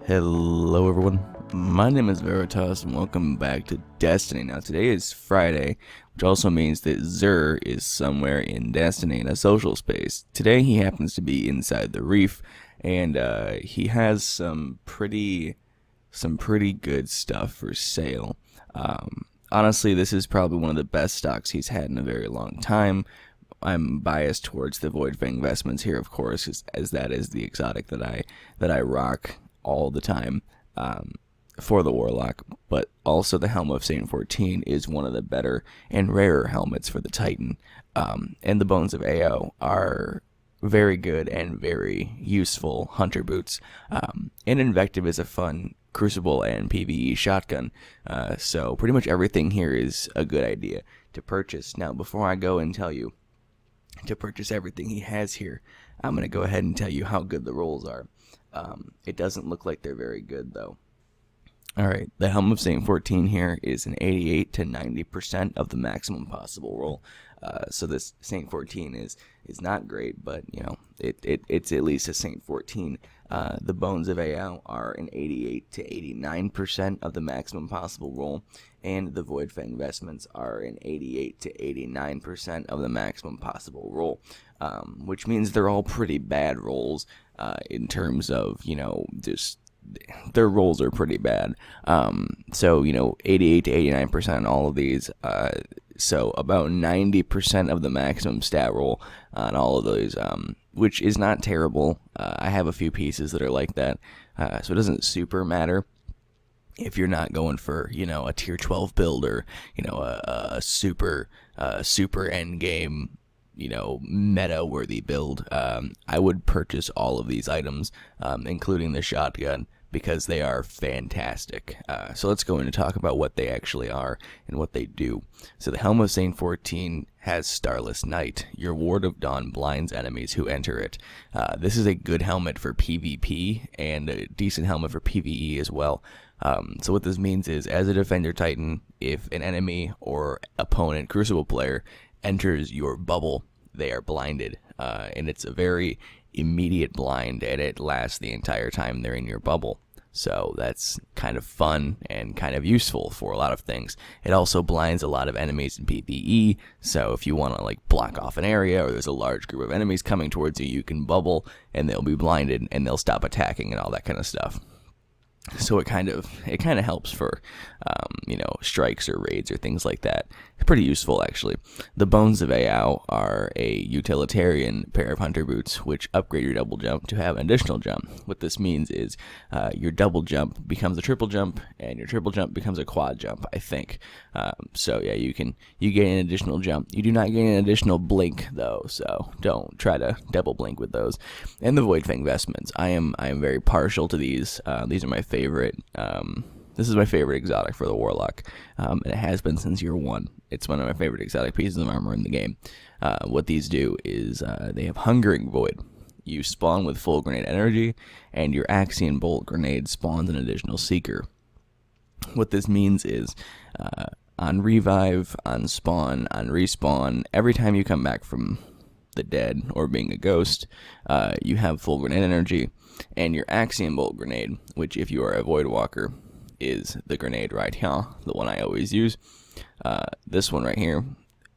Hello everyone, my name is Veritas and welcome back to Destiny. Now today is Friday, which also means that Xur is somewhere in Destiny in a social space. Today he happens to be inside the reef and he has some pretty good stuff for sale. Honestly, this is probably one of the best stocks he's had in a very long time. I'm biased towards the VOIDFANG investments here, of course, as that is the exotic that I rock all the time for the Warlock, but also the Helm of Saint 14 is one of the better and rarer helmets for the Titan, and the Bones of AO are very good and very useful hunter boots, and Invective is a fun Crucible and PvE shotgun, so pretty much everything here is a good idea to purchase. Now, before I go and tell you to purchase everything he has here, I'm going to go ahead and tell you how good the rolls are. It doesn't look like they're very good, though. Alright, the Helm of Saint 14 here is an 88 to 90% of the maximum possible roll. So this Saint 14 is not great, but, you know, it's at least a Saint 14. The Bones of AO are an 88 to 89% of the maximum possible roll, and the VOIDFANG investments are an 88 to 89% of the maximum possible roll, which means they're all pretty bad rolls in terms of, you know, just their rolls are pretty bad. So, you know, 88 to 89% on all of these, so about 90% of the maximum stat roll on all of those, which is not terrible. I have a few pieces that are like that, so it doesn't super matter if you're not going for, you know, a tier 12 build or, you know, a super end game, you know, meta worthy build. I would purchase all of these items, including the shotgun, because they are fantastic. So let's go in and talk about what they actually are and what they do. So the Helm of Saint 14 has Starless Night. Your Ward of Dawn blinds enemies who enter it. This is a good helmet for PvP and a decent helmet for PvE as well. So what this means is, as a Defender Titan, if an enemy or opponent Crucible player enters your bubble, they are blinded, and it's a very immediate blind, and it lasts the entire time they're in your bubble. So that's kind of fun and kind of useful for a lot of things. It also blinds a lot of enemies in PvE, so if you want to like block off an area or there's a large group of enemies coming towards you, you can bubble and they'll be blinded and they'll stop attacking and all that kind of stuff. So it kind of helps for, you know, strikes or raids or things like that. It's pretty useful, actually. The Bones of AO are a utilitarian pair of hunter boots, which upgrade your double jump to have an additional jump. What this means is your double jump becomes a triple jump, and your triple jump becomes a quad jump, I think. So yeah, you gain an additional jump. You do not gain an additional blink, though, so don't try to double blink with those. And the VOIDFANG investments. I am very partial to these. These are my favorite. This is my favorite exotic for the Warlock, and it has been since year one. It's one of my favorite exotic pieces of armor in the game. What these do is they have Hungering Void. You spawn with full grenade energy, and your Axion Bolt grenade spawns an additional Seeker. What this means is on revive, on spawn, on respawn, every time you come back from the dead or being a ghost, you have full grenade energy, and your Axion Bolt grenade, which if you are a Void Walker is the grenade right here, the one I always use. This one right here,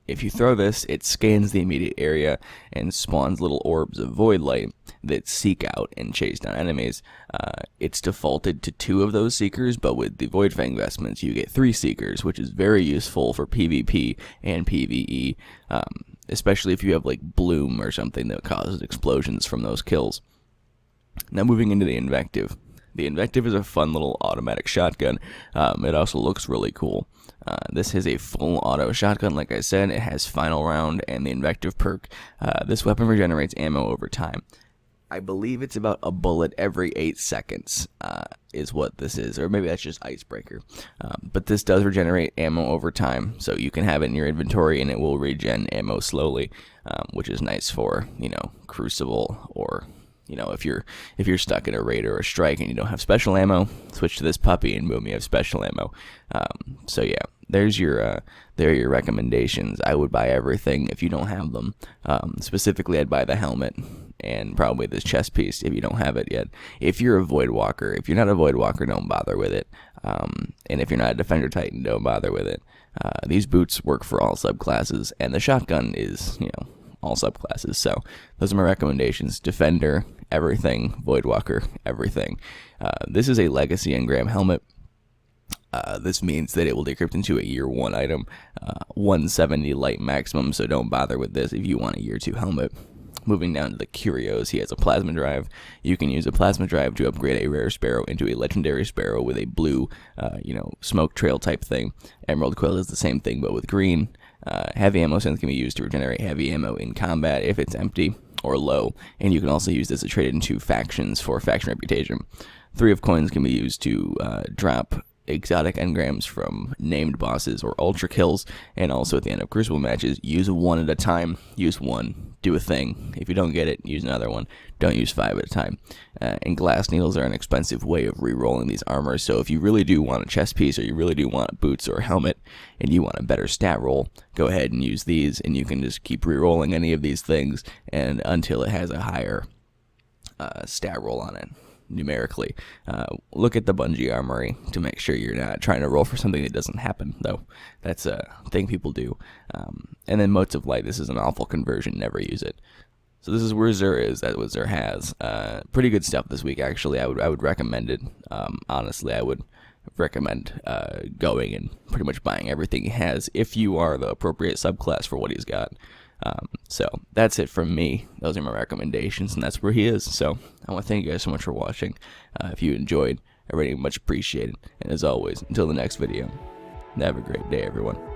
if you throw this, it scans the immediate area and spawns little orbs of void light that seek out and chase down enemies. It's defaulted to 2 of those seekers, but with the VOIDFANG investments you get 3 seekers, which is very useful for PvP and PvE, especially if you have like Bloom or something that causes explosions from those kills. Now moving into the Invective. The Invective is a fun little automatic shotgun. It also looks really cool. This is a full auto shotgun, like I said. It has Final Round and the Invective perk. This weapon regenerates ammo over time. I believe it's about a bullet every 8 seconds is what this is, or maybe that's just Icebreaker. But this does regenerate ammo over time, so you can have it in your inventory and it will regen ammo slowly, which is nice for, you know, Crucible, or you know, if you're stuck in a raid or a strike and you don't have special ammo, switch to this puppy and boom, you have special ammo. So yeah, there are your recommendations. I would buy everything if you don't have them. Specifically, I'd buy the helmet and probably this chest piece if you don't have it yet. If you're a Void Walker, if you're not a Void Walker, don't bother with it. And if you're not a Defender Titan, don't bother with it. These boots work for all subclasses, and the shotgun is, all subclasses. So those are my recommendations. Defender, everything. Void Walker, everything. This is a Legacy Engram helmet. This means that it will decrypt into a year 1 item, 170 light maximum, so don't bother with this if you want a year 2 helmet. Moving down to the curios, he has a plasma drive. You can use a plasma drive to upgrade a rare sparrow into a legendary sparrow with a blue, smoke trail type thing. Emerald Quill is the same thing, but with green. Heavy ammo sense can be used to regenerate heavy ammo in combat if it's empty or low, and you can also use this to trade into factions for faction reputation. 3 of coins can be used to drop exotic engrams from named bosses or ultra kills, and also at the end of Crucible matches, use 1 at a time. Use 1, do a thing. If you don't get it, use another one. Don't use 5 at a time. And glass needles are an expensive way of re-rolling these armors, so if you really do want a chest piece, or you really do want boots or a helmet, and you want a better stat roll, go ahead and use these, and you can just keep re-rolling any of these things and until it has a higher stat roll on it. Numerically, look at the Bungie Armory to make sure you're not trying to roll for something that doesn't happen, though. That's a thing people do. And then Motes of Light, this is an awful conversion, never use it. So this is where Xur is, that's what Xur has. Pretty good stuff this week, actually. I would recommend it. Honestly, I would recommend going and pretty much buying everything he has if you are the appropriate subclass for what he's got. So that's it from me. Those are my recommendations, and that's where he is. So I want to thank you guys so much for watching. If you enjoyed, I really much appreciate it. And as always, until the next video, have a great day, everyone.